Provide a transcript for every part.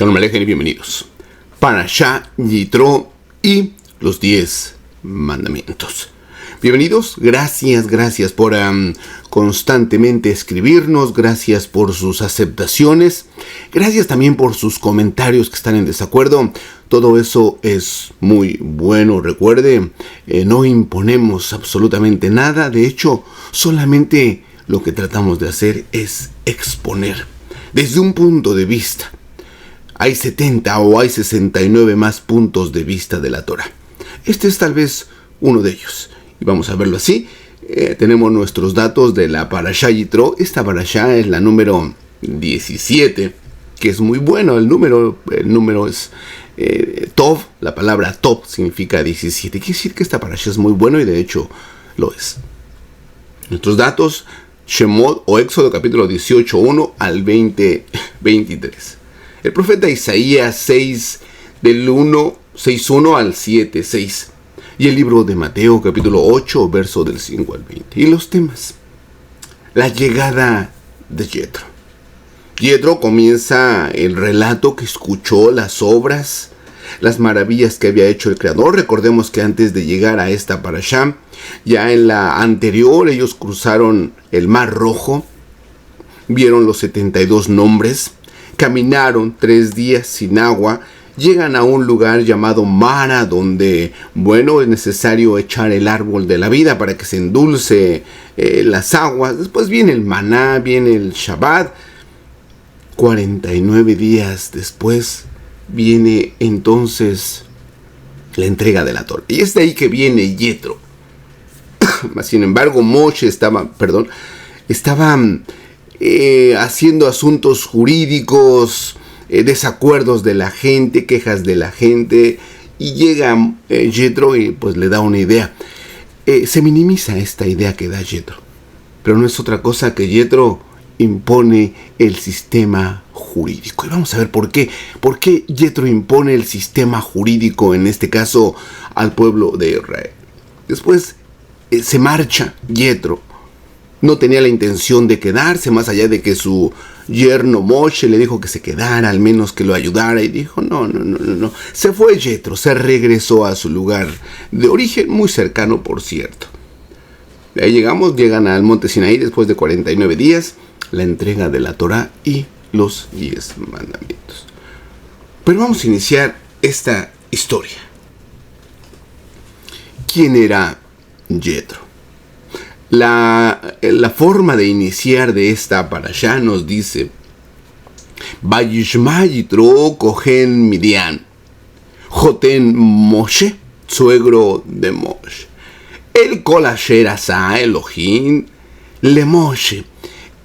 Shalom Aleichem y bienvenidos. Parashá Yitro y los 10 mandamientos. Bienvenidos, gracias por constantemente escribirnos, gracias por sus aceptaciones, gracias también por sus comentarios que están en desacuerdo. Todo eso es muy bueno. Recuerde, no imponemos absolutamente nada, de hecho, solamente lo que tratamos de hacer es exponer desde un punto de vista. Hay 70 o hay 69 más puntos de vista de la Torah. Este es tal vez uno de ellos. Y vamos a verlo así. Tenemos nuestros datos de la Parashá Yitro. Esta Parashá es la número 17, que es muy bueno. El número es Tov. La palabra Tov significa 17. Quiere decir que esta Parashá es muy bueno y de hecho lo es. Nuestros datos, Shemot o Éxodo capítulo 18, 1 al 20, 23. El profeta Isaías 6, del 6.1 al 7.6. Y el libro de Mateo, capítulo 8, verso del 5 al 20. Y los temas. La llegada de Yetro. Yetro comienza el relato que escuchó las obras, las maravillas que había hecho el Creador. Recordemos que antes de llegar a esta parashá, ya en la anterior ellos cruzaron el Mar Rojo, vieron los 72 nombres, caminaron 3 días sin agua, llegan a un lugar llamado Mara, donde, es necesario echar el árbol de la vida para que se endulce las aguas. Después viene el maná, viene el Shabbat. 49 días después viene entonces la entrega de la Torah. Y es de ahí que viene Yetro. Sin embargo, Moshe estaba haciendo asuntos jurídicos, desacuerdos de la gente, quejas de la gente, y llega Yetro y pues le da una idea. Se minimiza esta idea que da Yetro, pero no es otra cosa que Yetro impone el sistema jurídico. Y vamos a ver por qué. ¿Por qué Yetro impone el sistema jurídico, en este caso al pueblo de Israel? Después se marcha Yetro. No tenía la intención de quedarse, más allá de que su yerno Moshe le dijo que se quedara, al menos que lo ayudara, y dijo no. Se fue Yetro, se regresó a su lugar de origen, muy cercano por cierto. De ahí llegan al monte Sinaí después de 49 días, la entrega de la Torah y los 10 mandamientos. Pero vamos a iniciar esta historia. ¿Quién era Yetro? La forma de iniciar de esta parashá nos dice: Vayishma Yitro Kohen Midian, Joten Moshe, suegro de Moshe. El Kol Asher Asa Elohim le Moshe.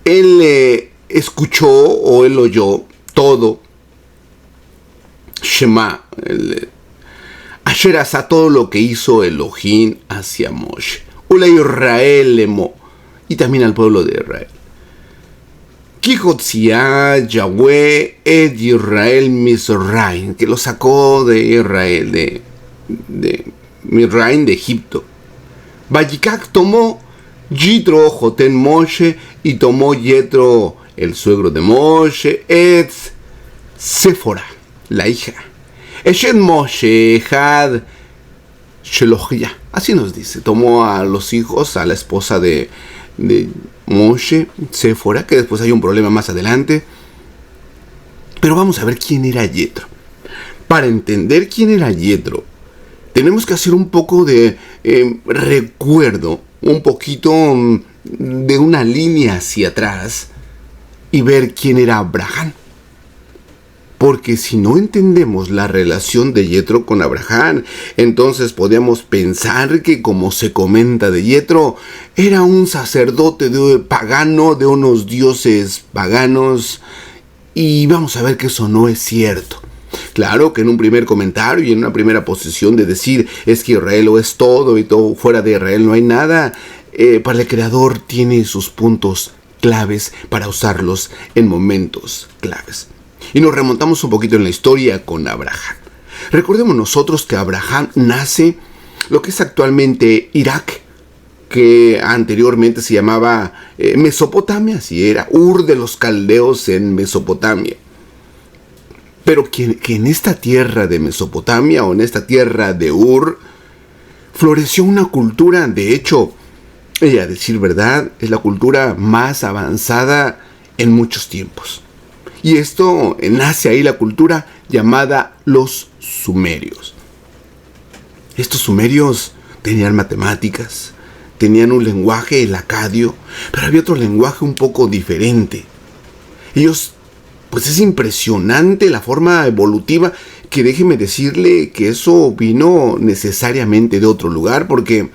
Él escuchó o él oyó todo. Shema, Asher Asa, todo lo que hizo Elohim hacia Moshe. Ula Israel lemo, y también al pueblo de Israel. Kijotzia Yahweh et Israel Mizraim, que lo sacó de Israel, de Mizraim, de Egipto. Vayikak tomó Yitro Joten Moshe, y tomó Yetro, el suegro de Moshe, et Séfora, la hija. Eshet Moshe Had Shelohia, así nos dice. Tomó a los hijos, a la esposa de Moshe, Séfora, que después hay un problema más adelante. Pero vamos a ver quién era Yetro. Para entender quién era Yetro, tenemos que hacer un poco de recuerdo, un poquito de una línea hacia atrás y ver quién era Abraham. Porque si no entendemos la relación de Yetro con Abraham, entonces podemos pensar que, como se comenta de Yetro, era un sacerdote pagano de unos dioses paganos, y vamos a ver que eso no es cierto. Claro que en un primer comentario y en una primera posición de decir es que Israel lo es todo y todo fuera de Israel no hay nada, para el Creador tiene sus puntos claves para usarlos en momentos claves. Y nos remontamos un poquito en la historia con Abraham. Recordemos nosotros que Abraham nace lo que es actualmente Irak, que anteriormente se llamaba Mesopotamia, así era, Ur de los Caldeos en Mesopotamia. pero que en esta tierra de Mesopotamia o en esta tierra de Ur floreció una cultura, de hecho, a decir verdad, es la cultura más avanzada en muchos tiempos. Y esto nace ahí la cultura llamada los sumerios. Estos sumerios tenían matemáticas, tenían un lenguaje, el acadio, pero había otro lenguaje un poco diferente. Ellos, pues es impresionante la forma evolutiva, que déjeme decirle que eso vino necesariamente de otro lugar, porque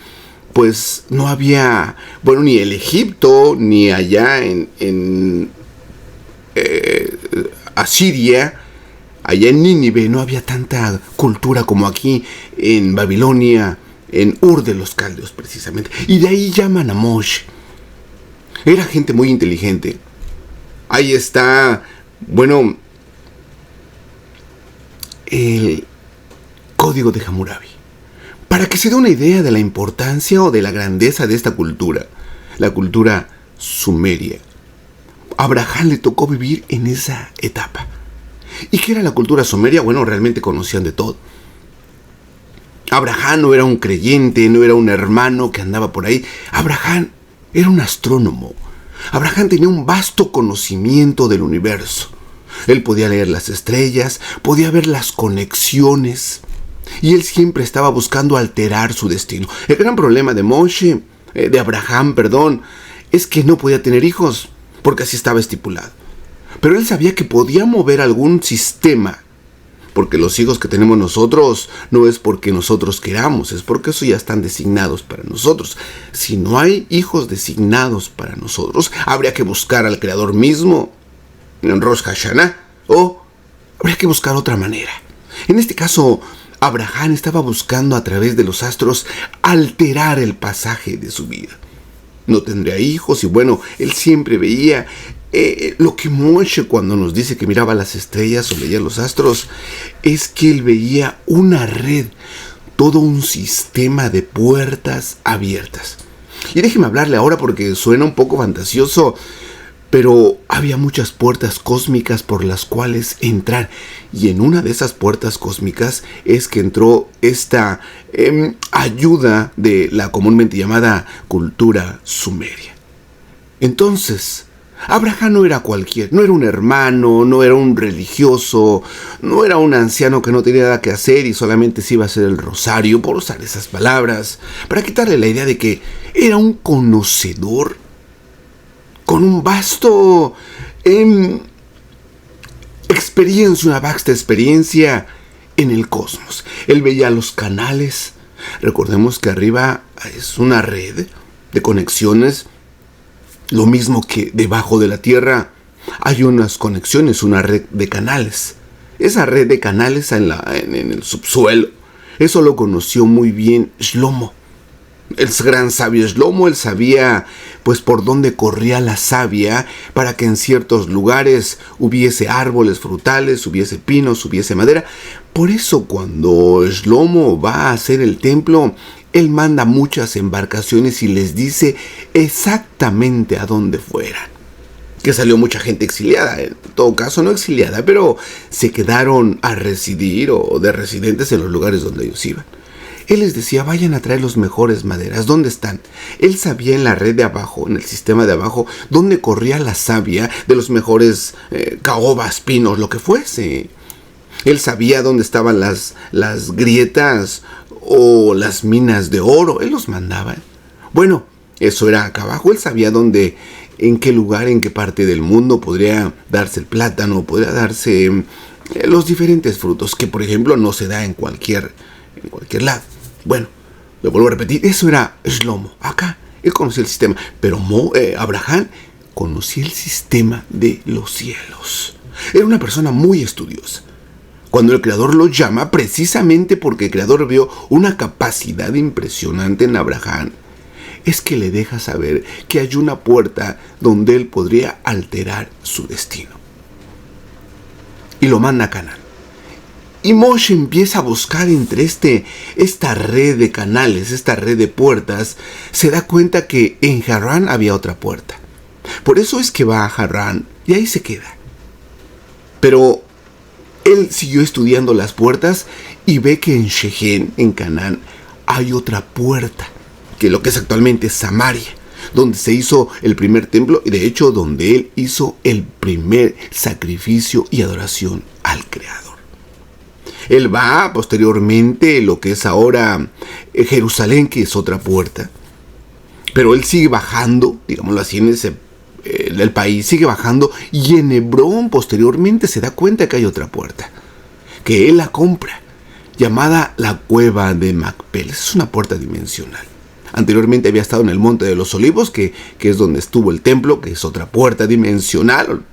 pues no había, bueno, ni el Egipto, ni allá en Asiria, allá en Nínive, no había tanta cultura como aquí en Babilonia, en Ur de los Caldeos precisamente. Y de ahí llaman a Moshe. Era gente muy inteligente. Ahí está, bueno, el código de Hammurabi. Para que se dé una idea de la importancia o de la grandeza de esta cultura, la cultura sumeria. A Abraham le tocó vivir en esa etapa. ¿Y qué era la cultura sumeria? Bueno, realmente conocían de todo. Abraham no era un creyente, no era un hermano que andaba por ahí. Abraham era un astrónomo. Abraham tenía un vasto conocimiento del universo. Él podía leer las estrellas, podía ver las conexiones, y él siempre estaba buscando alterar su destino. El gran problema de Abraham, es que no podía tener hijos, porque así estaba estipulado. Pero él sabía que podía mover algún sistema, porque los hijos que tenemos nosotros no es porque nosotros queramos, es porque eso ya están designados para nosotros. Si no hay hijos designados para nosotros, habría que buscar al Creador mismo en Rosh Hashanah, o habría que buscar otra manera. En este caso, Abraham estaba buscando a través de los astros alterar el pasaje de su vida. No tendría hijos y bueno, él siempre veía lo que Moshe cuando nos dice que miraba las estrellas o veía los astros, es que él veía una red, todo un sistema de puertas abiertas. Y déjeme hablarle ahora porque suena un poco fantasioso, pero había muchas puertas cósmicas por las cuales entrar. Y en una de esas puertas cósmicas es que entró esta ayuda de la comúnmente llamada cultura sumeria. Entonces, Abraham no era cualquiera, no era un hermano, no era un religioso, no era un anciano que no tenía nada que hacer y solamente se iba a hacer el rosario, por usar esas palabras, para quitarle la idea de que era un conocedor con un vasto experiencia, una vasta experiencia en el cosmos. Él veía los canales. Recordemos que arriba es una red de conexiones, lo mismo que debajo de la tierra hay unas conexiones, una red de canales. Esa red de canales en el subsuelo, eso lo conoció muy bien Shlomo. El gran sabio Shlomo, él sabía pues por dónde corría la savia para que en ciertos lugares hubiese árboles frutales, hubiese pinos, hubiese madera. Por eso cuando Shlomo va a hacer el templo, él manda muchas embarcaciones y les dice exactamente a dónde fueran. Que salió mucha gente exiliada, en todo caso no exiliada, pero se quedaron a residir o de residentes en los lugares donde ellos iban. Él les decía, vayan a traer los mejores maderas. ¿Dónde están? Él sabía en la red de abajo, en el sistema de abajo, dónde corría la savia de los mejores caobas, pinos, lo que fuese. Él sabía dónde estaban las grietas o las minas de oro. Él los mandaba. Bueno, eso era acá abajo. Él sabía dónde, en qué lugar, en qué parte del mundo podría darse el plátano, podría darse los diferentes frutos, que por ejemplo no se da en cualquier lado. Bueno, lo vuelvo a repetir, eso era Shlomo. Acá, él conocía el sistema, pero Abraham conocía el sistema de los cielos. Era una persona muy estudiosa. Cuando el Creador lo llama, precisamente porque el Creador vio una capacidad impresionante en Abraham, es que le deja saber que hay una puerta donde él podría alterar su destino. Y lo manda a Canaán. Y Moshe empieza a buscar entre esta red de canales, esta red de puertas. Se da cuenta que en Harán había otra puerta. Por eso es que va a Harán y ahí se queda. Pero él siguió estudiando las puertas y ve que en Shechem, en Canaán, hay otra puerta, que lo que es actualmente Samaria, donde se hizo el primer templo y de hecho donde él hizo el primer sacrificio y adoración al Creador. Él va posteriormente lo que es ahora Jerusalén, que es otra puerta, pero él sigue bajando, digámoslo así, en el país sigue bajando, y en Hebrón posteriormente se da cuenta que hay otra puerta, que él la compra, llamada la Cueva de Macpel. Es una puerta dimensional. Anteriormente había estado en el Monte de los Olivos, que es donde estuvo el templo, que es otra puerta dimensional.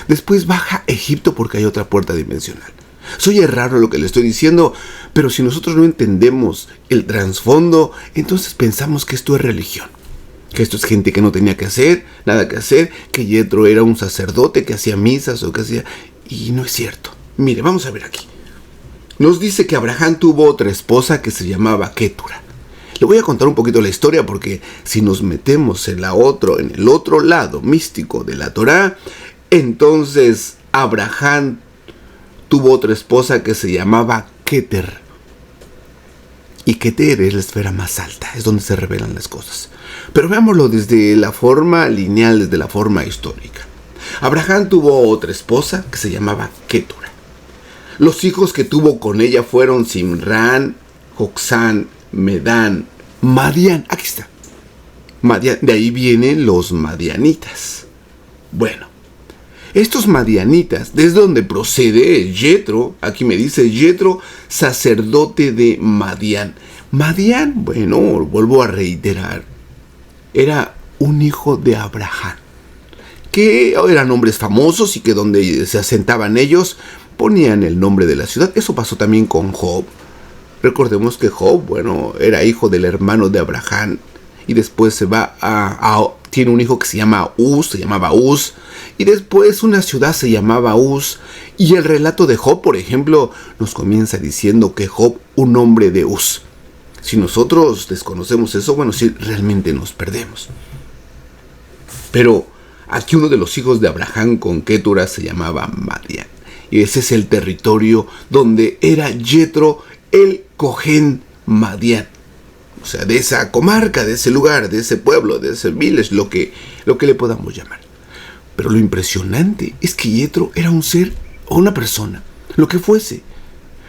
Después baja a Egipto porque hay otra puerta dimensional. Soy raro lo que le estoy diciendo, pero si nosotros no entendemos el trasfondo, entonces pensamos que esto es religión, que esto es gente que no tenía que hacer, nada que hacer, que Yetro era un sacerdote que hacía misas o que hacía... Y no es cierto. Mire, vamos a ver aquí. Nos dice que Abraham tuvo otra esposa que se llamaba Ketura. Le voy a contar un poquito la historia porque si nos metemos en el otro lado místico de la Torá, entonces Abraham tuvo otra esposa que se llamaba Keter. Y Keter es la esfera más alta, es donde se revelan las cosas. Pero veámoslo desde la forma lineal, desde la forma histórica. Abraham tuvo otra esposa que se llamaba Ketura. Los hijos que tuvo con ella fueron Simrán, Joxán, Medán, Madián. Aquí está. Madián. De ahí vienen los madianitas. Bueno, estos madianitas, desde donde procede Yetro, aquí me dice Yetro, sacerdote de Madián. Madián, bueno, vuelvo a reiterar, era un hijo de Abraham, que eran hombres famosos y que donde se asentaban ellos ponían el nombre de la ciudad. Eso pasó también con Job. Recordemos que Job, bueno, era hijo del hermano de Abraham y después se va tiene un hijo que se llamaba Uz, y después una ciudad se llamaba Uz, y el relato de Job, por ejemplo, nos comienza diciendo que Job, un hombre de Uz. Si nosotros desconocemos eso, bueno, sí, realmente nos perdemos. Pero aquí uno de los hijos de Abraham con Ketura se llamaba Madián, y ese es el territorio donde era Yetro el Cohen Madián. O sea, de esa comarca, de ese lugar, de ese pueblo, de ese village, lo que le podamos llamar. Pero lo impresionante es que Yetro era un ser o una persona, lo que fuese,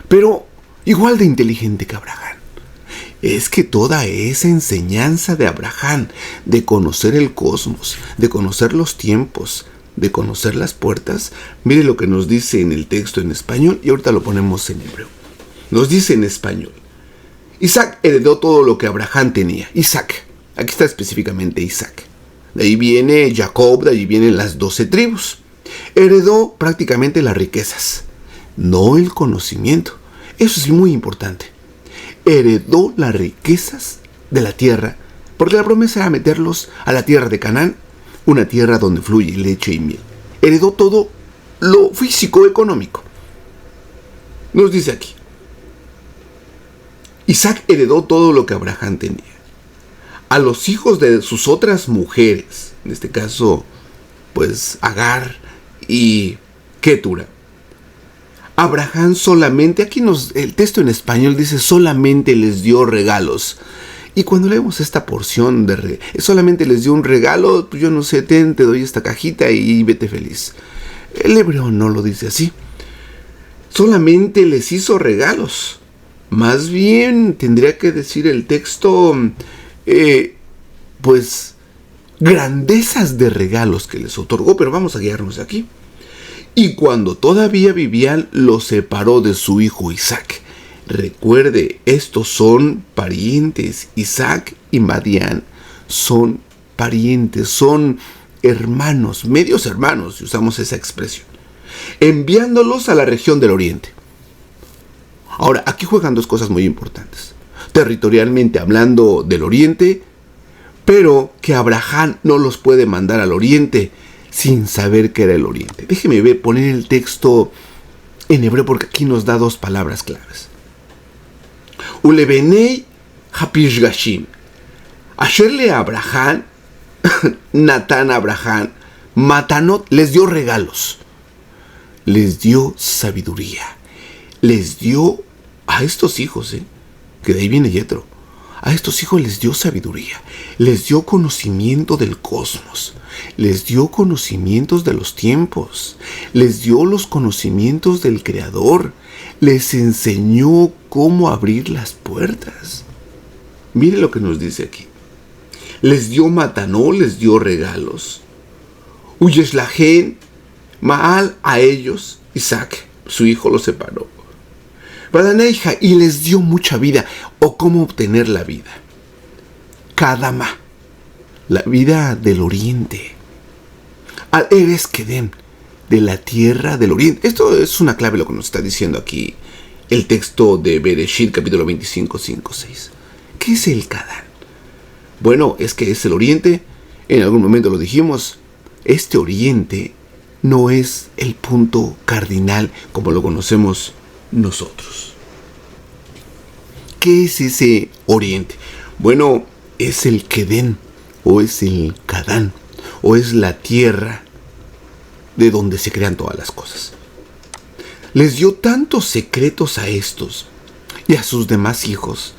pero igual de inteligente que Abraham. Es que toda esa enseñanza de Abraham, de conocer el cosmos, de conocer los tiempos, de conocer las puertas, mire lo que nos dice en el texto en español y ahorita lo ponemos en hebreo. Nos dice en español: Isaac heredó todo lo que Abraham tenía. Isaac, aquí está específicamente Isaac. De ahí viene Jacob, de ahí vienen las 12 tribus. Heredó prácticamente las riquezas, no el conocimiento. Eso es muy importante. Heredó las riquezas de la tierra, porque la promesa era meterlos a la tierra de Canaán, una tierra donde fluye leche y miel. Heredó todo lo físico, económico. Nos dice aquí: Isaac heredó todo lo que Abraham tenía. A los hijos de sus otras mujeres, en este caso, pues Agar y Ketura, Abraham solamente, el texto en español dice solamente les dio regalos. Y cuando leemos esta porción de solamente les dio un regalo, pues yo no sé, te doy esta cajita y vete feliz. El hebreo no lo dice así. Solamente les hizo regalos. Más bien tendría que decir el texto, pues, grandezas de regalos que les otorgó, pero vamos a guiarnos de aquí. Y cuando todavía vivían, los separó de su hijo Isaac. Recuerde, estos son parientes. Isaac y Madián son parientes, son hermanos, medios hermanos, si usamos esa expresión, enviándolos a la región del oriente. Ahora, aquí juegan dos cosas muy importantes. Territorialmente hablando del oriente, pero que Abraham no los puede mandar al oriente sin saber que era el oriente. Déjeme poner el texto en hebreo porque aquí nos da dos palabras claves. Ulebenei hapishgashim. Asherle a Abraham, Natán a Abraham, Matanot, les dio regalos. les dio sabiduría. Les dio a estos hijos, que de ahí viene Yetro. A estos hijos les dio sabiduría, les dio conocimiento del cosmos, les dio conocimientos de los tiempos, les dio los conocimientos del Creador, les enseñó cómo abrir las puertas. Mire lo que nos dice aquí. Les dio matanó, les dio regalos. Uyeshlahen, Maal a ellos, Isaac, su hijo, los separó. Badaneija, y les dio mucha vida, o cómo obtener la vida. Kadama, la vida del oriente. Al Eres Kedem, de la tierra del oriente. Esto es una clave lo que nos está diciendo aquí el texto de Bereshit, capítulo 25, 5, 6. ¿Qué es el Kadán? Bueno, es que es el oriente. En algún momento lo dijimos. Este oriente no es el punto cardinal como lo conocemos nosotros. ¿Qué es ese oriente? Bueno, es el Kedén, o es el Kadán, o es la tierra de donde se crean todas las cosas. Les dio tantos secretos a estos y a sus demás hijos,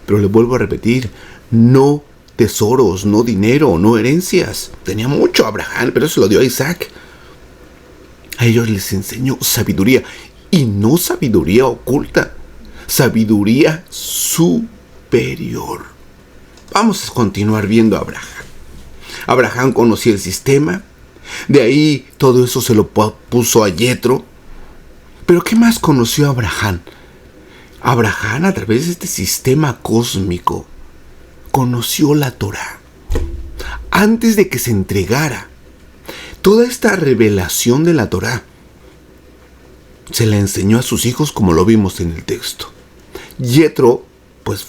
pero les vuelvo a repetir, no tesoros, no dinero, no herencias. Tenía mucho Abraham, pero eso lo dio a Isaac. A ellos les enseñó sabiduría, y no sabiduría oculta, sabiduría superior. Vamos a continuar viendo a Abraham. Abraham conocía el sistema, de ahí todo eso se lo puso a Yetro. Pero ¿qué más conoció Abraham? Abraham, a través de este sistema cósmico, conoció la Torá. Antes de que se entregara toda esta revelación de la Torá, se la enseñó a sus hijos, como lo vimos en el texto. Yetro, pues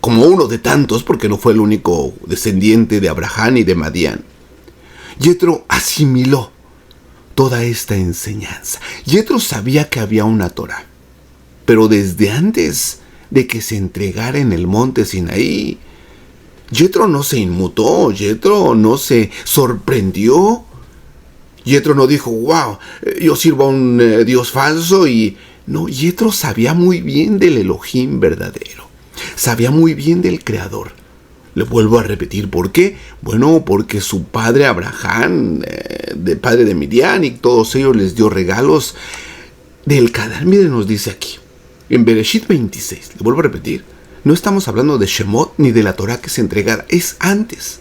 como uno de tantos, porque no fue el único descendiente de Abraham y de Madián, Yetro asimiló toda esta enseñanza. Yetro sabía que había una Torá, pero desde antes de que se entregara en el monte Sinaí, Yetro no se inmutó, Yetro no se sorprendió. Yetro no dijo, wow, yo sirvo a un Dios falso. Y no, Yetro sabía muy bien del Elohim verdadero. Sabía muy bien del Creador. Le vuelvo a repetir, ¿por qué? Bueno, porque su padre Abraham, de padre de Midian, y todos ellos les dio regalos del Kadán. Miren, nos dice aquí, en Bereshit 26, le vuelvo a repetir, no estamos hablando de Shemot ni de la Torá que se entregara, es antes.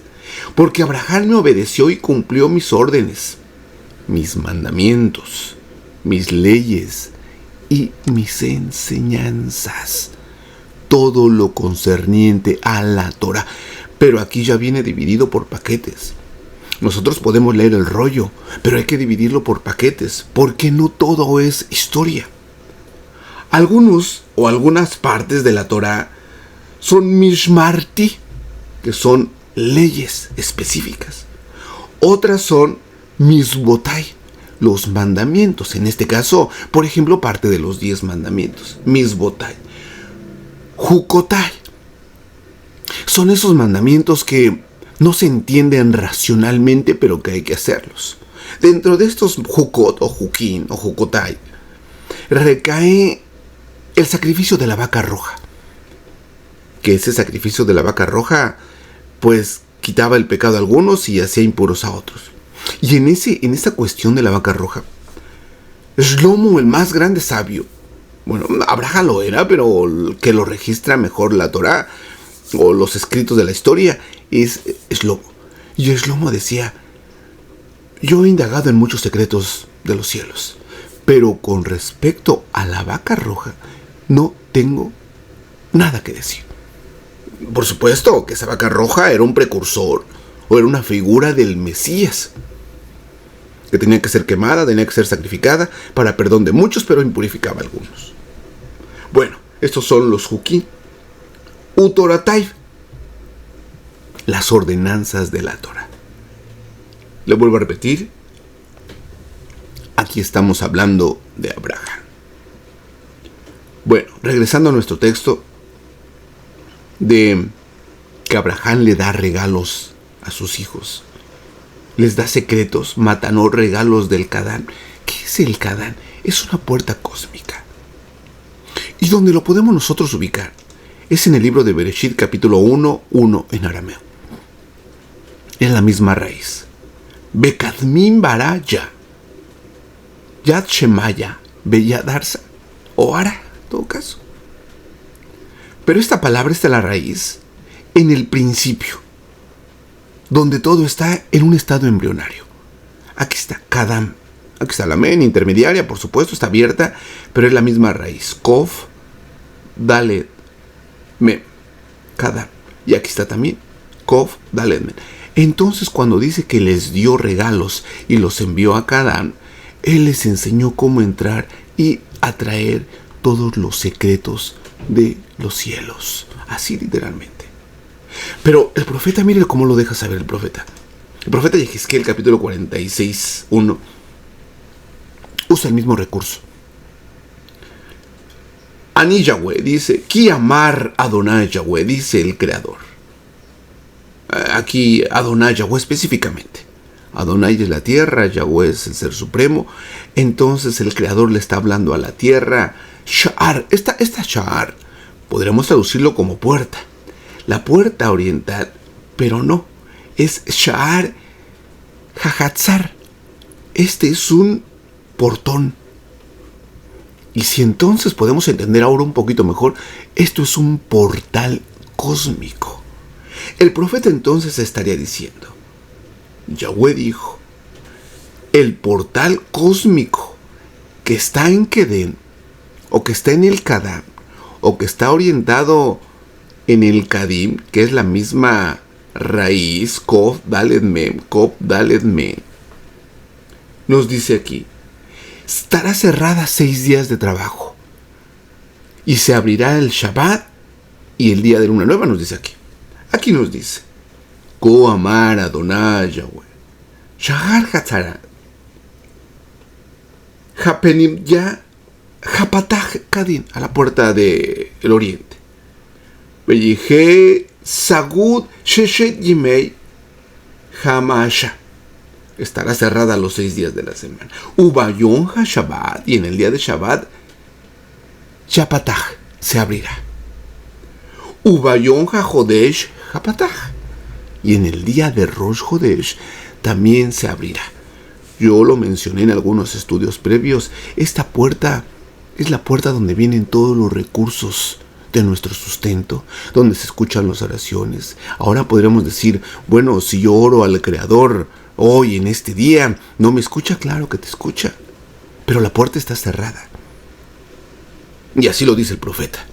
Porque Abraham me obedeció y cumplió mis órdenes, mis mandamientos, mis leyes y mis enseñanzas. Todo lo concerniente a la Torá. Pero aquí ya viene dividido por paquetes. Nosotros podemos leer el rollo, pero hay que dividirlo por paquetes, porque no todo es historia. Algunos o algunas partes de la Torá son mishmarti, que son leyes específicas. Otras son misbotai, los mandamientos. En este caso, por ejemplo, parte de los 10 mandamientos. Misbotai. Jukotai. Son esos mandamientos que no se entienden racionalmente, pero que hay que hacerlos. Dentro de estos jukot o jukin o jukotai recae el sacrificio de la vaca roja. Que ese sacrificio de la vaca roja, pues quitaba el pecado a algunos y hacía impuros a otros. Y en esa cuestión de la vaca roja, Shlomo, el más grande sabio, bueno, Abraham lo era, pero el que lo registra mejor la Torá o los escritos de la historia es Shlomo. Y Shlomo decía, yo he indagado en muchos secretos de los cielos, pero con respecto a la vaca roja no tengo nada que decir. Por supuesto que esa vaca roja era un precursor o era una figura del Mesías, que tenía que ser quemada, tenía que ser sacrificada para perdón de muchos, pero impurificaba a algunos. Bueno, estos son los Jukim. Utoratai, las ordenanzas de la Torah. Le vuelvo a repetir, aquí estamos hablando de Abraham. Bueno, regresando a nuestro texto, de que Abraham le da regalos a sus hijos, les da secretos, matanó regalos del Kadán. ¿Qué es el Kadán? Es una puerta cósmica. ¿Y dónde lo podemos nosotros ubicar? Es en el libro de Bereshit, capítulo 1:1 en arameo. Es la misma raíz. Bekadmin bara ya. Yad Shemaya, Beyadarsa, o Ara, en todo caso. Pero esta palabra está en la raíz, en el principio, donde todo está en un estado embrionario. Aquí está Kadam. Aquí está la men intermediaria, por supuesto, está abierta, pero es la misma raíz. Kov, Dalet, Mem, Kadam. Y aquí está también Kov, Dalet, Mem. Entonces, cuando dice que les dio regalos y los envió a Kadam, Él les enseñó cómo entrar y atraer todos los secretos de los cielos. Así literalmente. Pero el profeta, mire cómo lo deja saber el profeta. El profeta Yehezquiel, capítulo 46:1, usa el mismo recurso. Ani Yahweh dice, Ki amar Adonai Yahweh, dice el creador. Aquí Adonai Yahweh específicamente. Adonai es la tierra, Yahweh es el ser supremo. Entonces el creador le está hablando a la tierra. Sha'ar, esta Sha'ar, podremos traducirlo como puerta. La puerta oriental, pero no. Es Sha'ar Hahatzar. Este es un portón. Y si entonces podemos entender ahora un poquito mejor, esto es un portal cósmico. El profeta entonces estaría diciendo, Yahweh dijo, el portal cósmico que está en Kedem, o que está en el Kadam, o que está orientado en el Kadim, que es la misma raíz, Kov, Dalet, Mem, Kov, Dalet, Mem, nos dice aquí, estará cerrada 6 días de trabajo, y se abrirá el Shabbat y el día de luna nueva, nos dice aquí. Aquí nos dice, Ko amar Adonai Yahweh, Shahar Hatzara, Hapenim ya, Hapatach Kadin, a la puerta del oriente. Bellige Sagud Sheshet Yimei Hamasha. Estará cerrada los 6 días de la semana. Ubayom HaShabbat, y en el día de Shabbat, Shapatach, se abrirá. Ubayom HaJodesh Hapatach, y en el día de Rosh Hodesh también se abrirá. Yo lo mencioné en algunos estudios previos. Esta puerta es la puerta donde vienen todos los recursos de nuestro sustento, donde se escuchan las oraciones. Ahora podremos decir, bueno, si yo oro al Creador hoy en este día, ¿no me escucha? Claro que te escucha, pero la puerta está cerrada. Y así lo dice el profeta,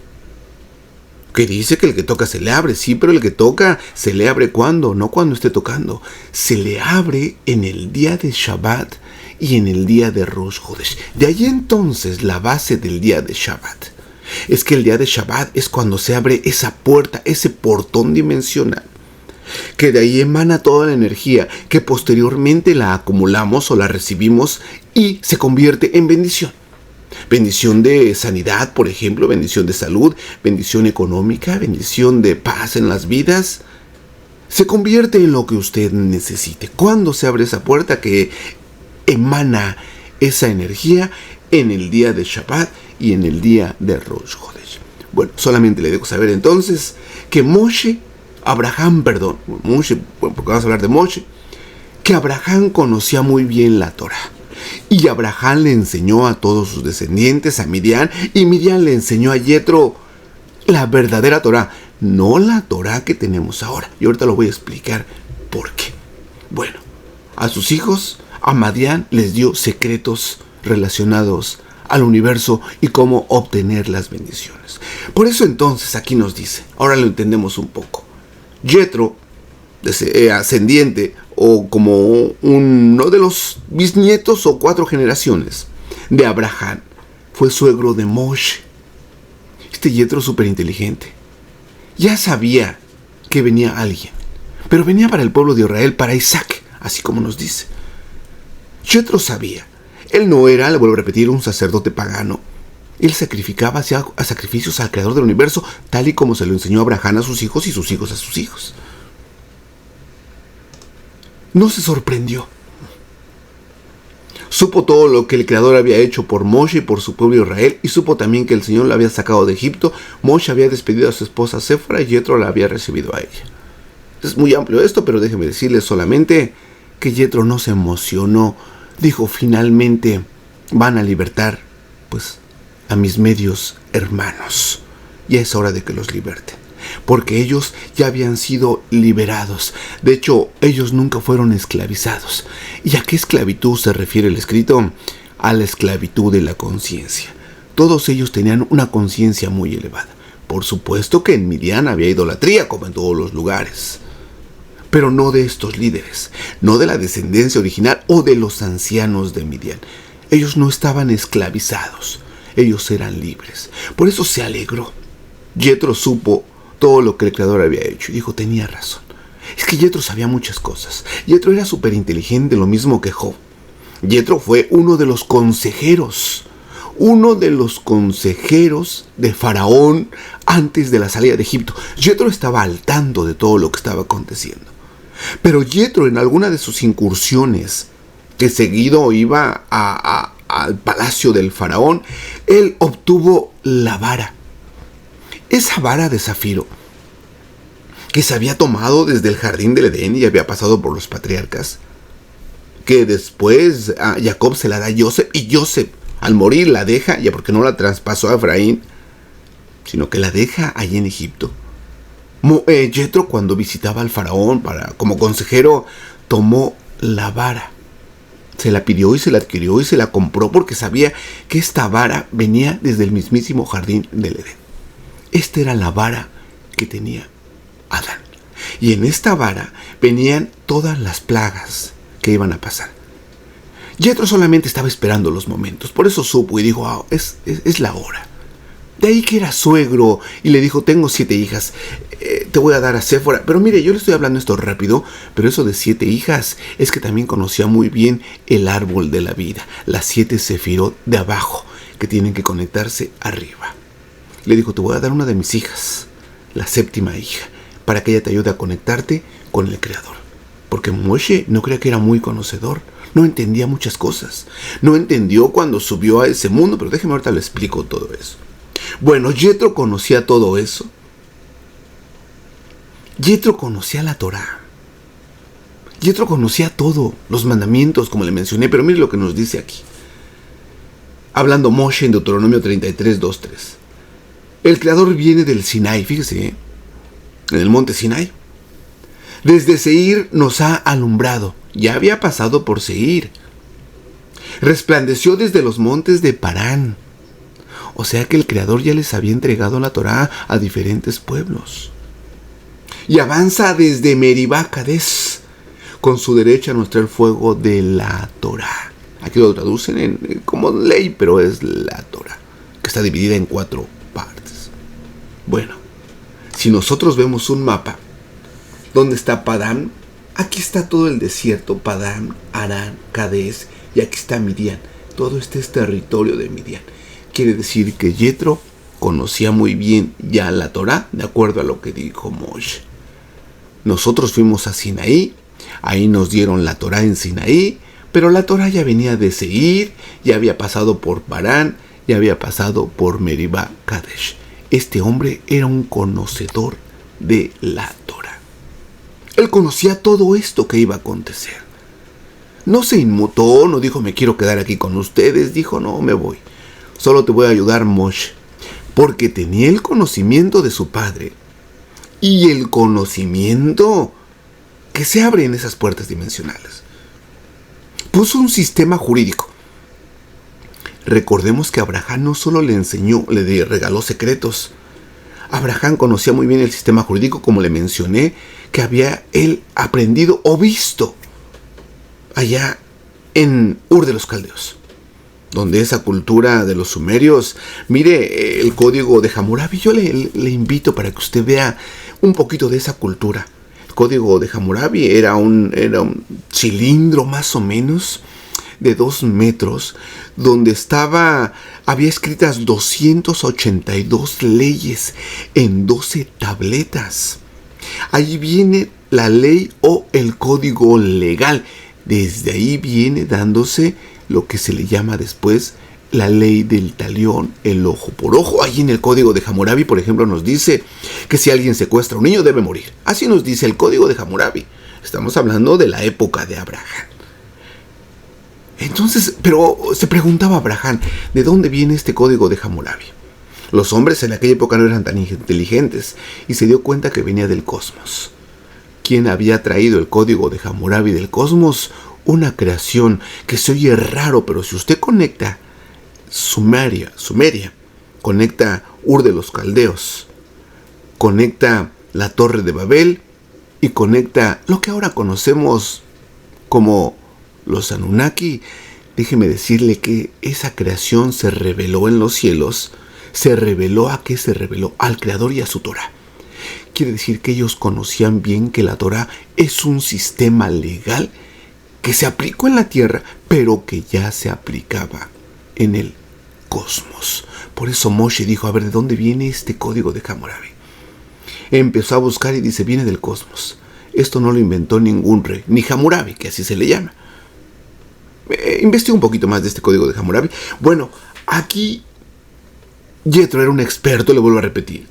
que dice que el que toca se le abre. Sí, pero el que toca se le abre ¿cuándo? No cuando esté tocando. Se le abre en el día de Shabbat y en el día de Rosh Hodesh. De ahí entonces la base del día de Shabbat. Es que el día de Shabbat es cuando se abre esa puerta, ese portón dimensional. Que de ahí emana toda la energía que posteriormente la acumulamos o la recibimos y se convierte en bendición. Bendición de sanidad, por ejemplo, bendición de salud, bendición económica, bendición de paz en las vidas. Se convierte en lo que usted necesite. ¿Cuándo se abre esa puerta que emana esa energía? En el día de Shabbat y en el día de Rosh Hodesh. Bueno, solamente le dejo saber entonces que Moshe, porque vamos a hablar de Moshe, que Abraham conocía muy bien la Torah. Y Abraham le enseñó a todos sus descendientes, a Midian, y Midian le enseñó a Yetro la verdadera Torah, no la Torah que tenemos ahora. Y ahorita lo voy a explicar por qué. Bueno, a sus hijos, a Midian les dio secretos relacionados al universo y cómo obtener las bendiciones. Por eso entonces aquí nos dice, ahora lo entendemos un poco. Yetro, ascendiente, o como uno de los bisnietos o 4 generaciones de Abraham, fue suegro de Moshe. Este Yetro súper inteligente. Ya sabía que venía alguien, pero venía para el pueblo de Israel, para Isaac, así como nos dice. Yetro sabía. Él no era, le vuelvo a repetir, un sacerdote pagano. Él sacrificaba, hacía sacrificios al creador del universo, tal y como se lo enseñó Abraham a sus hijos y sus hijos a sus hijos. No se sorprendió. Supo todo lo que el Creador había hecho por Moshe y por su pueblo Israel, y supo también que el Señor lo había sacado de Egipto. Moshe había despedido a su esposa Séfora y Yetro la había recibido a ella. Es muy amplio esto, pero déjeme decirles solamente que Yetro no se emocionó. Dijo, finalmente van a libertar, pues, a mis medios hermanos. Ya es hora de que los liberten, porque ellos ya habían sido liberados. De hecho, ellos nunca fueron esclavizados. ¿Y a qué esclavitud se refiere el escrito? A la esclavitud de la conciencia. Todos ellos tenían una conciencia muy elevada. Por supuesto que en Midian había idolatría, como en todos los lugares. Pero no de estos líderes, no de la descendencia original o de los ancianos de Midian. Ellos no estaban esclavizados, ellos eran libres. Por eso se alegró. Yetro supo todo lo que el Creador había hecho y dijo, tenía razón. Es que Yetro sabía muchas cosas. Yetro era súper inteligente, lo mismo que Job. Yetro fue uno de los consejeros de Faraón antes de la salida de Egipto. Yetro estaba al tanto de todo lo que estaba aconteciendo. Pero Yetro, en alguna de sus incursiones, que seguido iba al palacio del faraón, él obtuvo la vara. Esa vara de zafiro que se había tomado desde el jardín del Edén y había pasado por los patriarcas, que después Jacob se la da a Joseph, y Joseph al morir la deja, ya porque no la traspasó a Efraín, sino que la deja allí en Egipto. Yetro, cuando visitaba al faraón como consejero, tomó la vara. Se la pidió y se la adquirió y se la compró porque sabía que esta vara venía desde el mismísimo jardín del Edén. Esta era la vara que tenía Adán. Y en esta vara venían todas las plagas que iban a pasar. Yetro solamente estaba esperando los momentos. Por eso supo y dijo, es la hora. De ahí que era suegro y le dijo, tengo 7 hijas, te voy a dar a Séfora. Pero mire, yo le estoy hablando esto rápido, pero eso de 7 hijas es que también conocía muy bien el árbol de la vida, las 7 sefirot de abajo, que tienen que conectarse arriba. Le dijo, te voy a dar una de mis hijas, la 7ª hija, para que ella te ayude a conectarte con el Creador. Porque Moshe no creía que era muy conocedor, no entendía muchas cosas, no entendió cuando subió a ese mundo, pero déjeme ahorita le explico todo eso. Bueno, Yetro conocía todo eso. Yetro conocía la Torá. Yetro conocía todo, los mandamientos, como le mencioné, pero mire lo que nos dice aquí. Hablando Moshe en Deuteronomio 33, 2, 3. El Creador viene del Sinai, fíjese, en el monte Sinai. Desde Seir nos ha alumbrado. Ya había pasado por Seir. Resplandeció desde los montes de Parán. O sea que el Creador ya les había entregado la Torá a diferentes pueblos. Y avanza desde Meribá Cades. Con su derecha nos trae el fuego de la Torá. Aquí lo traducen como ley, pero es la Torá, que está dividida en 4 partes. Bueno, si nosotros vemos un mapa, ¿dónde está Padán? Aquí está todo el desierto, Padán, Arán, Cades, y aquí está Midian. Todo este es territorio de Midian. Quiere decir que Yetro conocía muy bien ya la Torá, de acuerdo a lo que dijo Moshe. Nosotros fuimos a Sinaí, ahí nos dieron la Torá en Sinaí, pero la Torá ya venía de Seir, ya había pasado por Parán, ya había pasado por Meribá Kadesh. Este hombre era un conocedor de la Torá. Él conocía todo esto que iba a acontecer. No se inmutó, no dijo me quiero quedar aquí con ustedes, dijo no, me voy. Solo te voy a ayudar, Moshe, porque tenía el conocimiento de su padre y el conocimiento que se abre en esas puertas dimensionales. Puso un sistema jurídico. Recordemos que Abraham no solo le enseñó, le regaló secretos. Abraham conocía muy bien el sistema jurídico, como le mencioné, que había él aprendido o visto allá en Ur de los Caldeos, donde esa cultura de los sumerios, mire el código de Hammurabi. Yo le invito para que usted vea un poquito de esa cultura. El código de Hammurabi era un cilindro más o menos de 2 metros, donde había escritas 282 leyes en 12 tabletas. Ahí viene la ley o el código legal. Desde ahí viene dándose lo que se le llama después la ley del talión, el ojo por ojo. Ahí en el código de Hammurabi, por ejemplo, nos dice que si alguien secuestra a un niño debe morir. Así nos dice el código de Hammurabi. Estamos hablando de la época de Abraham. Entonces, pero se preguntaba Abraham, ¿de dónde viene este código de Hammurabi? Los hombres en aquella época no eran tan inteligentes y se dio cuenta que venía del cosmos. ¿Quién había traído el código de Hammurabi del cosmos? Una creación que se oye raro, pero si usted conecta Sumeria, conecta Ur de los Caldeos, conecta la Torre de Babel y conecta lo que ahora conocemos como los Anunnaki, déjeme decirle que esa creación se reveló en los cielos. ¿Se reveló a qué se reveló? Al Creador y a su Torah. Quiere decir que ellos conocían bien que la Torah es un sistema legal que se aplicó en la tierra, pero que ya se aplicaba en el cosmos. Por eso Moshe dijo, a ver, ¿de dónde viene este código de Hammurabi? Empezó a buscar y dice, viene del cosmos. Esto no lo inventó ningún rey, ni Hammurabi, que así se le llama. Investigué un poquito más de este código de Hammurabi. Bueno, aquí Yetro era un experto, le vuelvo a repetir.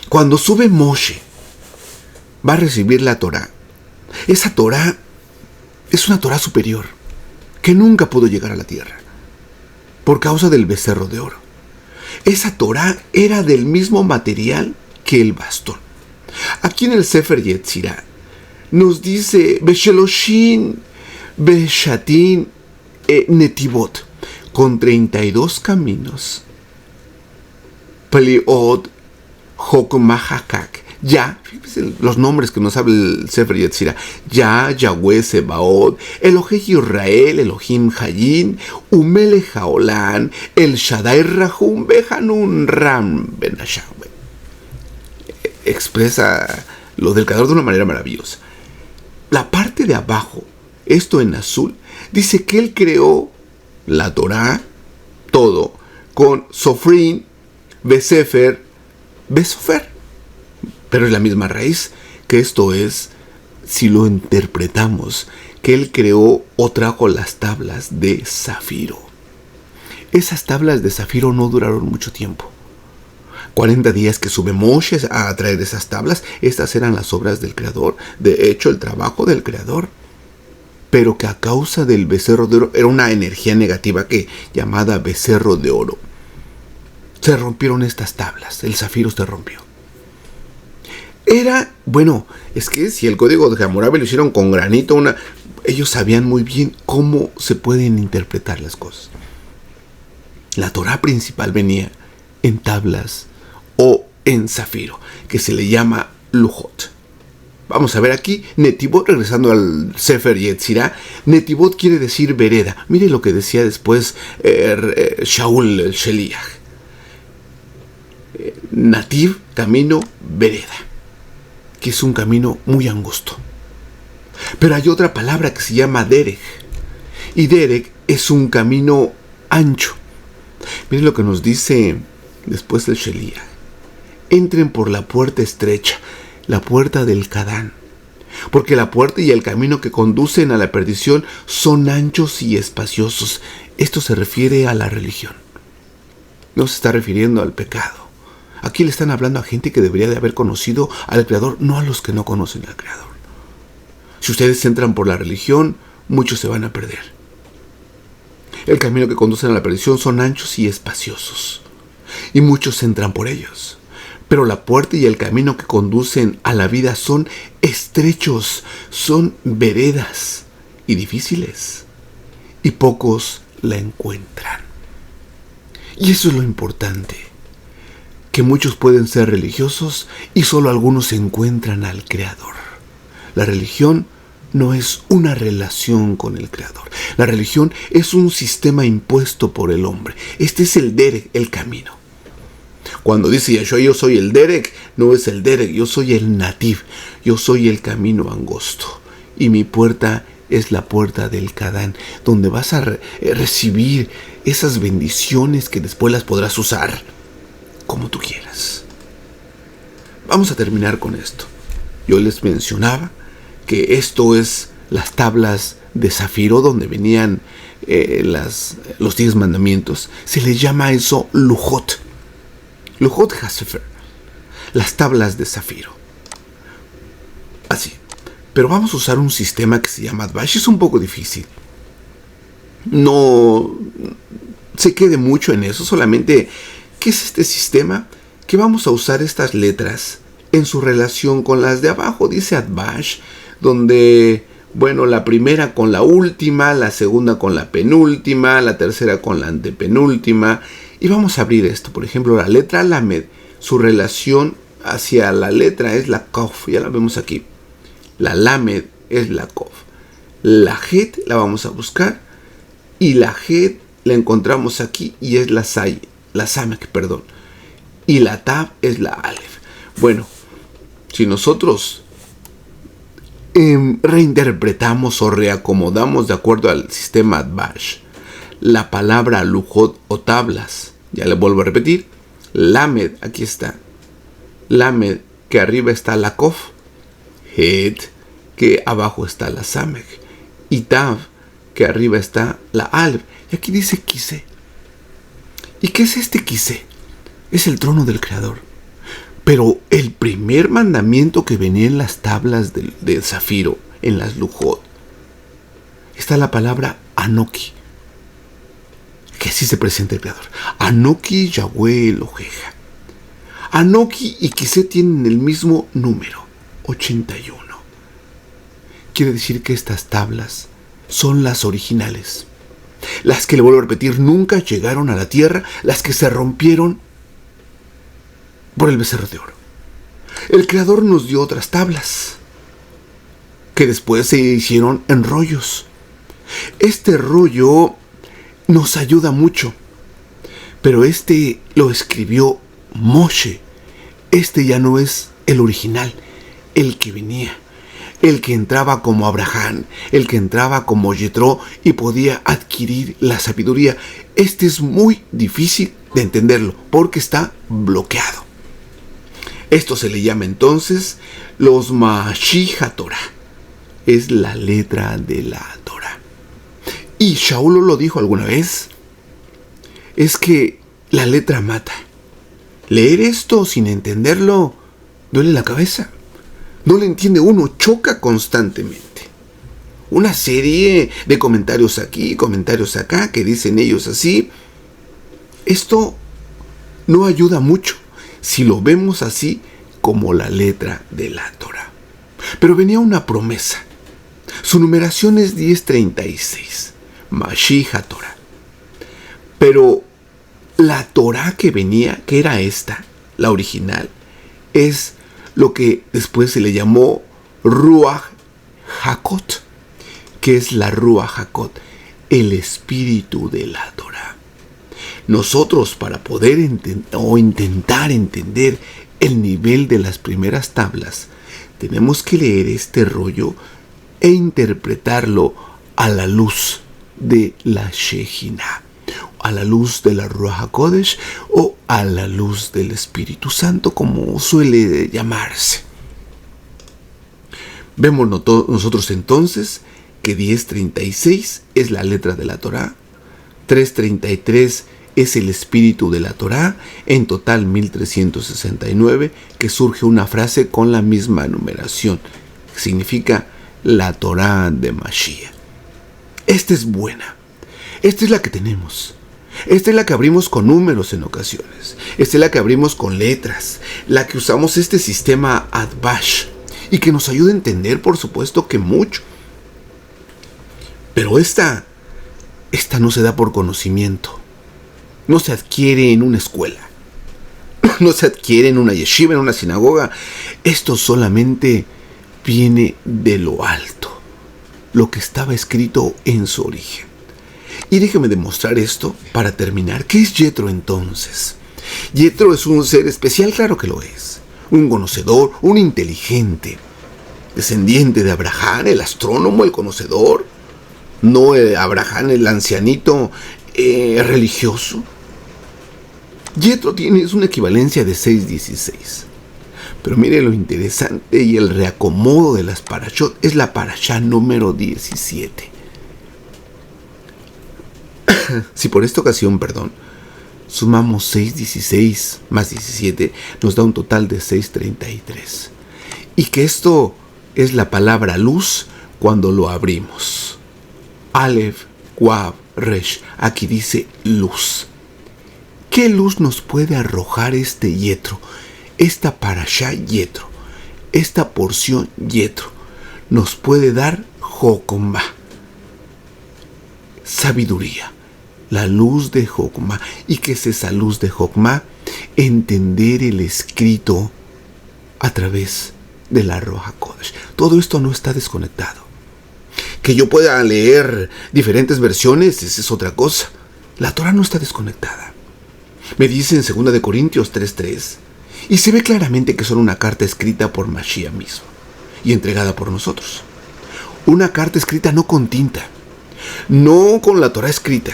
Cuando sube Moshe, va a recibir la Torah. Esa Torah es una Torah superior, que nunca pudo llegar a la tierra, por causa del becerro de oro. Esa Torah era del mismo material que el bastón. Aquí en el Sefer Yetzirah nos dice, Besheloshin, Beshatin, Netivot, con 32 caminos. Peliot, Jokmahakak. Ya, fíjense los nombres que nos habla el Sefer Yetzirah. Ya, Yahweh Sebaot, Elohei Israel, Elohim Hayin, Umele Haolán, El Shaddai Rahum, Behanun Ram Benashah. Expresa lo del Creador de una manera maravillosa. La parte de abajo, esto en azul, dice que él creó la Torah, todo, con Sofrin, Besefer, Besofer. Pero es la misma raíz, que esto es, si lo interpretamos, que él creó o trajo las tablas de zafiro. Esas tablas de zafiro no duraron mucho tiempo. 40 días que sube Moshe a traer esas tablas, estas eran las obras del Creador, de hecho el trabajo del Creador. Pero que a causa del becerro de oro, era una energía negativa llamada becerro de oro. Se rompieron estas tablas, el zafiro se rompió. Es que si el código de Hammurabi lo hicieron con granito, ellos sabían muy bien cómo se pueden interpretar las cosas. La Torah principal venía en tablas o en zafiro, que se le llama Lujot. Vamos a ver aquí, Netivot, regresando al Sefer Yetzirah, Netivot quiere decir vereda. Mire lo que decía después Shaul el Sheliach. Nativ, camino, vereda, que es un camino muy angosto. Pero hay otra palabra que se llama Derek, y Derek es un camino ancho. Miren lo que nos dice después el Sheliach. Entren por la puerta estrecha, la puerta del Kadán, porque la puerta y el camino que conducen a la perdición son anchos y espaciosos. Esto se refiere a la religión, no se está refiriendo al pecado. Aquí le están hablando a gente que debería de haber conocido al Creador, no a los que no conocen al Creador. Si ustedes entran por la religión, muchos se van a perder. El camino que conducen a la perdición son anchos y espaciosos, y muchos entran por ellos. Pero la puerta y el camino que conducen a la vida son estrechos, son veredas y difíciles, y pocos la encuentran. Y eso es lo importante, que muchos pueden ser religiosos y solo algunos encuentran al Creador. La religión no es una relación con el Creador. La religión es un sistema impuesto por el hombre. Este es el derek, el camino. Cuando dice Yeshua, yo soy el derek, no es el derek, yo soy el nativ, yo soy el camino angosto. Y mi puerta es la puerta del Kadán, donde vas a recibir esas bendiciones que después las podrás usar como tú quieras. Vamos a terminar con esto. Yo les mencionaba que esto es las tablas de zafiro donde venían los 10 mandamientos. Se les llama eso Lujot. Lujot HaSefer. Las tablas de zafiro. Así. Pero vamos a usar un sistema que se llama Advash. Es un poco difícil. No se quede mucho en eso. Solamente, ¿qué es este sistema? Que vamos a usar estas letras en su relación con las de abajo. Dice Advash, donde, bueno, la primera con la última, la segunda con la penúltima, la tercera con la antepenúltima. Y vamos a abrir esto. Por ejemplo, la letra Lamed, su relación hacia la letra es la Kof. Ya la vemos aquí. La Lamed es la Kof. La Het la vamos a buscar. Y la Het la encontramos aquí y es la Samek, perdón. Y la Tab es la Aleph. Bueno, si nosotros reinterpretamos o reacomodamos de acuerdo al sistema Advash la palabra Lujot o tablas, ya le vuelvo a repetir, Lamed, aquí está. Lamed, que arriba está la Kof. Het, que abajo está la Samek. Y Tav, que arriba está la Aleph. Y aquí dice Kiseh. ¿Y qué es este Kiseh? Es el trono del Creador. Pero el primer mandamiento que venía en las tablas de zafiro, en las Lujot, está la palabra Anoki. Que así se presenta el Creador. Anoki Yahweh Eloheja. Anoki y Kiseh tienen el mismo número, 81. Quiere decir que estas tablas son las originales. Las que, le vuelvo a repetir, nunca llegaron a la tierra, las que se rompieron por el becerro de oro. El Creador nos dio otras tablas que después se hicieron en rollos. Este rollo nos ayuda mucho, pero este lo escribió Moshe. Este ya no es el original, el que venía, el que entraba como Abraham, el que entraba como Yetró y podía adquirir la sabiduría. Este es muy difícil de entenderlo porque está bloqueado. Esto se le llama entonces los Mashiach Torah. Es la letra de la Torah. Y Shaul lo dijo alguna vez. Es que la letra mata. Leer esto sin entenderlo duele la cabeza. No le entiende uno, choca constantemente. Una serie de comentarios aquí, comentarios acá, que dicen ellos así. Esto no ayuda mucho si lo vemos así como la letra de la Torah. Pero venía una promesa. Su numeración es 1036, Mashiach Torah. Pero la Torah que venía, que era esta, la original, es lo que después se le llamó Ruach Hakot, que es la Ruach Hakot, el espíritu de la Torah. Nosotros, para poder intentar entender el nivel de las primeras tablas, tenemos que leer este rollo e interpretarlo a la luz de la Shejinah, a la luz de la Ruach HaKodesh o a la luz del Espíritu Santo, como suele llamarse. Vemos nosotros entonces que 1036 es la letra de la Torah, 333 es el espíritu de la Torah, en total 1369, que surge una frase con la misma numeración, que significa la Torah de Mashiach. Esta es buena, esta es la que tenemos, esta es la que abrimos con números en ocasiones, esta es la que abrimos con letras, la que usamos este sistema Advash, y que nos ayuda a entender, por supuesto, que mucho. Pero esta no se da por conocimiento. No se adquiere en una escuela. No se adquiere en una yeshiva, en una sinagoga. Esto solamente viene de lo alto. Lo que estaba escrito en su origen. Y déjeme demostrar esto para terminar. ¿Qué es Yetro entonces? Yetro es un ser especial, claro que lo es. Un conocedor, un inteligente. Descendiente de Abraham, el astrónomo, el conocedor. No Abraham, el ancianito religioso. Yetro es una equivalencia de 616. Pero mire lo interesante y el reacomodo de las parashot es la parashá número 17. Si por esta ocasión, sumamos 616 más 17, nos da un total de 633. Y que esto es la palabra luz cuando lo abrimos. Aleph, Wav, Resh. Aquí dice luz. ¿Qué luz nos puede arrojar este Yetro? Esta parashá Yetro. Esta porción Yetro. Nos puede dar Jokomá. Sabiduría. La luz de Jokomá. ¿Y qué es esa luz de Jokomá? Entender el escrito a través de la Ruach HaKodesh. Todo esto no está desconectado. Que yo pueda leer diferentes versiones, esa es otra cosa. La Torah no está desconectada. Me dice en 2 Corintios 3:3, y se ve claramente que son una carta escrita por Mashiach mismo y entregada por nosotros. Una carta escrita no con tinta, no con la Torah escrita,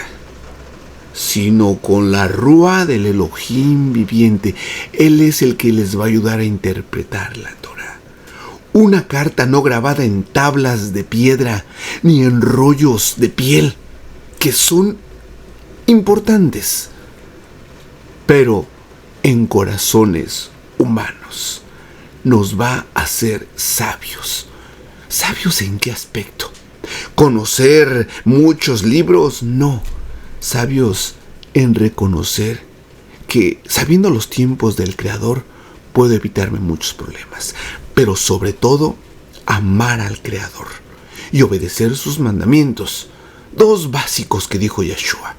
sino con la Rúa del Elohim viviente. Él es el que les va a ayudar a interpretar la Torah. Una carta no grabada en tablas de piedra ni en rollos de piel, que son importantes, pero en corazones humanos. Nos va a hacer sabios. ¿Sabios en qué aspecto? ¿Conocer muchos libros? No. Sabios en reconocer que, sabiendo los tiempos del Creador, puedo evitarme muchos problemas. Pero sobre todo, amar al Creador y obedecer sus mandamientos. 2 básicos que dijo Yeshua.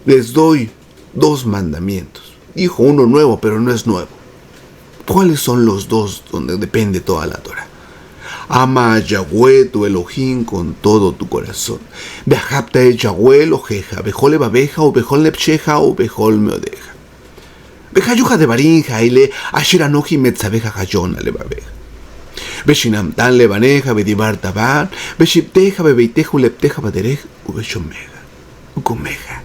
Les doy 2 mandamientos. Dijo uno nuevo, pero no es nuevo. ¿Cuáles son los 2 donde depende toda la Torah? Ama a Yahweh tu Elohim con todo tu corazón. Be'ahavta et Yahweh Eloheja, bechol levaveja, o bechol nefsheja, o bechol meodeja. Bechayuja de barinja, ile asher anoji metzaveja hayona levaveja. Beshinamtan levaneja, bedibar taban, beshipteja, bebeiteja, ulepteja, baderej, ubeshomega, ukomeja.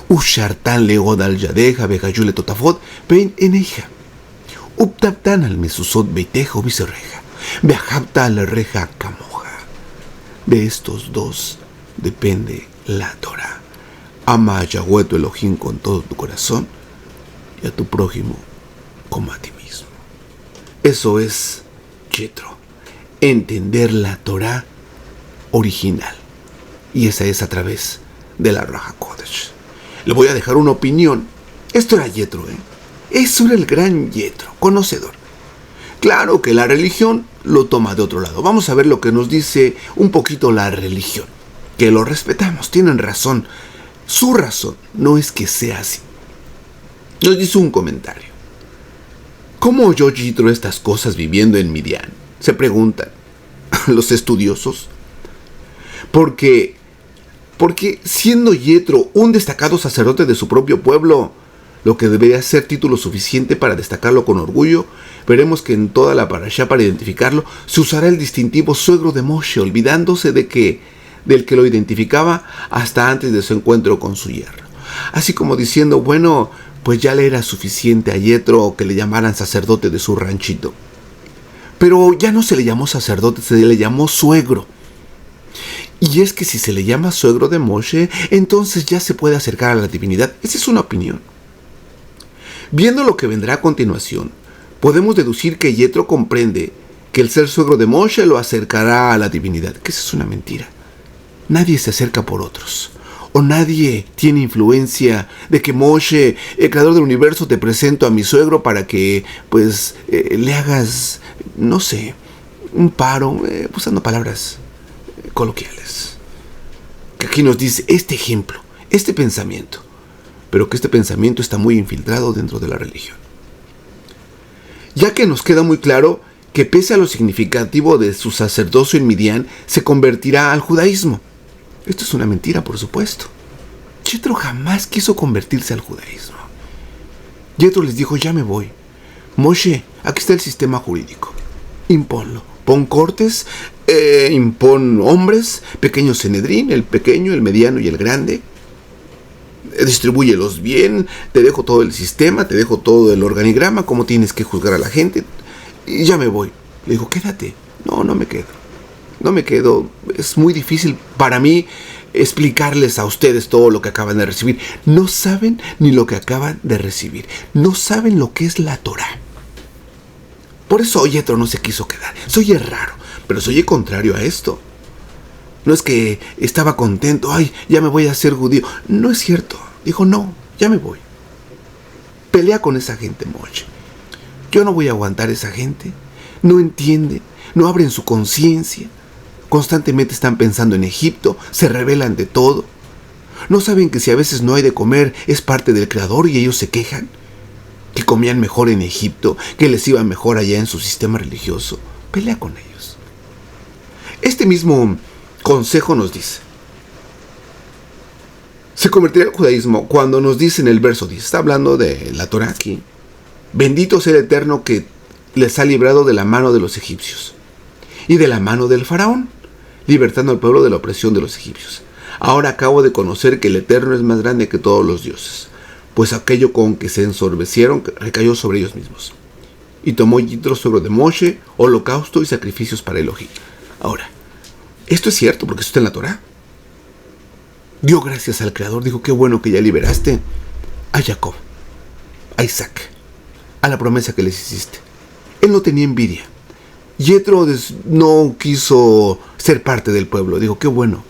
Ushartan leod al yadeja, bechayule totafot, bein eneja. Uptaptan al mesusot beiteja, ubiserreja. Be'ahavta al reja camoja. De estos 2 depende la Torah. Ama a Yahweh tu Elohim con todo tu corazón y a tu prójimo como a ti mismo. Eso es Yetro. Entender la Torah original. Y esa es a través de la Ruach HaKodesh. Le voy a dejar una opinión. Esto era Yetro, Eso era el gran Yetro, conocedor. Claro que la religión lo toma de otro lado. Vamos a ver lo que nos dice un poquito la religión. Que lo respetamos, tienen razón. Su razón no es que sea así. Nos dice un comentario. ¿Cómo oyó Yitro estas cosas viviendo en Midian? Se preguntan los estudiosos. Porque siendo Yetro un destacado sacerdote de su propio pueblo, lo que debería ser título suficiente para destacarlo con orgullo, veremos que en toda la parashá, para identificarlo, se usará el distintivo suegro de Moshe, olvidándose del que lo identificaba hasta antes de su encuentro con su yerno. Así como diciendo, bueno, pues ya le era suficiente a Yetro que le llamaran sacerdote de su ranchito. Pero ya no se le llamó sacerdote, se le llamó suegro. Y es que si se le llama suegro de Moshe, entonces ya se puede acercar a la divinidad. Esa es una opinión. Viendo lo que vendrá a continuación, podemos deducir que Yetro comprende que el ser suegro de Moshe lo acercará a la divinidad, que esa es una mentira. Nadie se acerca por otros, o nadie tiene influencia de que Moshe, el creador del universo, te presento a mi suegro para que, le hagas, no sé, un paro, usando palabras coloquiales. Que aquí nos dice este ejemplo, este pensamiento, pero que este pensamiento está muy infiltrado dentro de la religión. Ya que nos queda muy claro que pese a lo significativo de su sacerdocio en Midian, se convertirá al judaísmo. Esto es una mentira, por supuesto. Yetro jamás quiso convertirse al judaísmo. Yetro les dijo, ya me voy. Moshe, aquí está el sistema jurídico. Imponlo. Pon cortes, impon hombres, pequeño Senedrín, el pequeño, el mediano y el grande. Distribúyelos bien, te dejo todo el sistema, te dejo todo el organigrama, cómo tienes que juzgar a la gente, y ya me voy. Le dijo, quédate. No me quedo. no me quedo. Es muy difícil para mí explicarles a ustedes todo lo que acaban de recibir. No saben ni lo que acaban de recibir. No saben lo que es la Torá. Por eso Yetro no se quiso quedar. Soy raro, pero soy contrario a esto. No es que estaba contento, ay, ya me voy a hacer judío. No es cierto. Dijo, no, ya me voy. Pelea con esa gente, Moshe. Yo no voy a aguantar a esa gente. No entienden, no abren su conciencia. Constantemente están pensando en Egipto, se rebelan de todo. ¿No saben que si a veces no hay de comer es parte del Creador y ellos se quejan? Que comían mejor en Egipto, que les iba mejor allá en su sistema religioso. Pelea con ellos. Este mismo consejo nos dice: se convertirá el judaísmo cuando nos dice en el verso 10, está hablando de la Torá aquí: bendito sea el Eterno que les ha librado de la mano de los egipcios y de la mano del faraón, libertando al pueblo de la opresión de los egipcios. Ahora acabo de conocer que el Eterno es más grande que todos los dioses, pues aquello con que se ensorbecieron recayó sobre ellos mismos. Y tomó Yitro suegro de Moshe holocausto y sacrificios para Elohim. Ahora, esto es cierto porque esto está en la Torá. Dio gracias al Creador, dijo: qué bueno que ya liberaste a Jacob, a Isaac, a la promesa que les hiciste. Él no tenía envidia. Yetro no quiso ser parte del pueblo. Dijo: qué bueno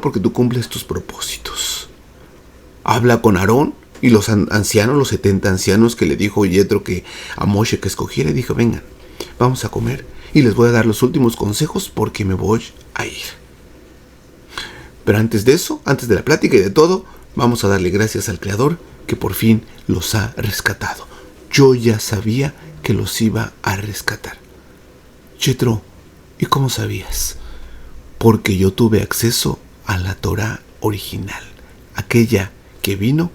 porque tú cumples tus propósitos. Habla con Aarón y los ancianos, los 70 ancianos que le dijo Yetro que a Moshe que escogiera. Y dijo: vengan, vamos a comer y les voy a dar los últimos consejos porque me voy a ir. Pero antes de eso, antes de la plática y de todo, vamos a darle gracias al Creador que por fin los ha rescatado. Yo ya sabía que los iba a rescatar. Yetro, ¿y cómo sabías? Porque yo tuve acceso a la Torá original, aquella que vino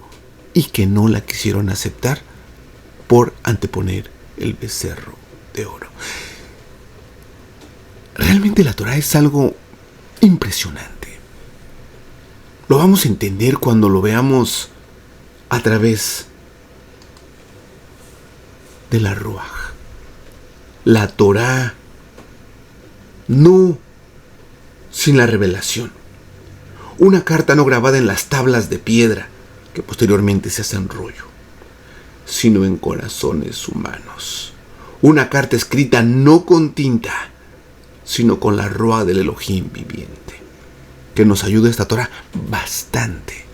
y que no la quisieron aceptar por anteponer el becerro de oro. Realmente la Torá es algo impresionante. Lo vamos a entender cuando lo veamos a través de la Ruaj. La Torá, no sin la revelación. Una carta no grabada en las tablas de piedra que posteriormente se hacen rollo, sino en corazones humanos. Una carta escrita no con tinta, sino con la Ruaj del Elohim viviente, que nos ayuda esta Torá bastante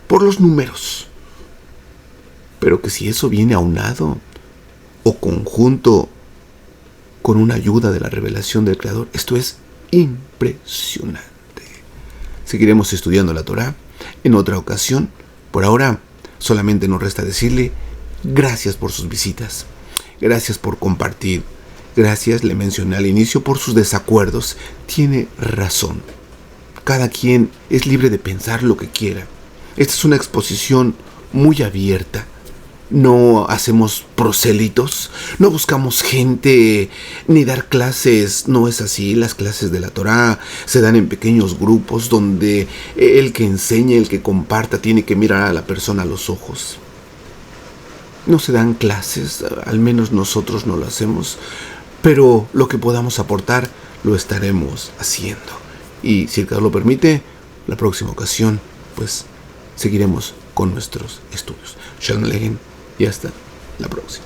por los números, pero que si eso viene aunado o conjunto con una ayuda de la revelación del Creador, esto es impresionante. Seguiremos estudiando la Torá en otra ocasión. Por ahora solamente nos resta decirle gracias por sus visitas, gracias por compartir, gracias, le mencioné al inicio, por sus desacuerdos. Tiene razón. Cada quien es libre de pensar lo que quiera. Esta es una exposición muy abierta. No hacemos prosélitos, no buscamos gente, ni dar clases. No es así. Las clases de la Torá se dan en pequeños grupos donde el que enseña, el que comparta, tiene que mirar a la persona a los ojos. No se dan clases, al menos nosotros no lo hacemos, pero lo que podamos aportar lo estaremos haciendo. Y si el Creador lo permite, la próxima ocasión, pues seguiremos con nuestros estudios. Shalom Aleichem y hasta la próxima.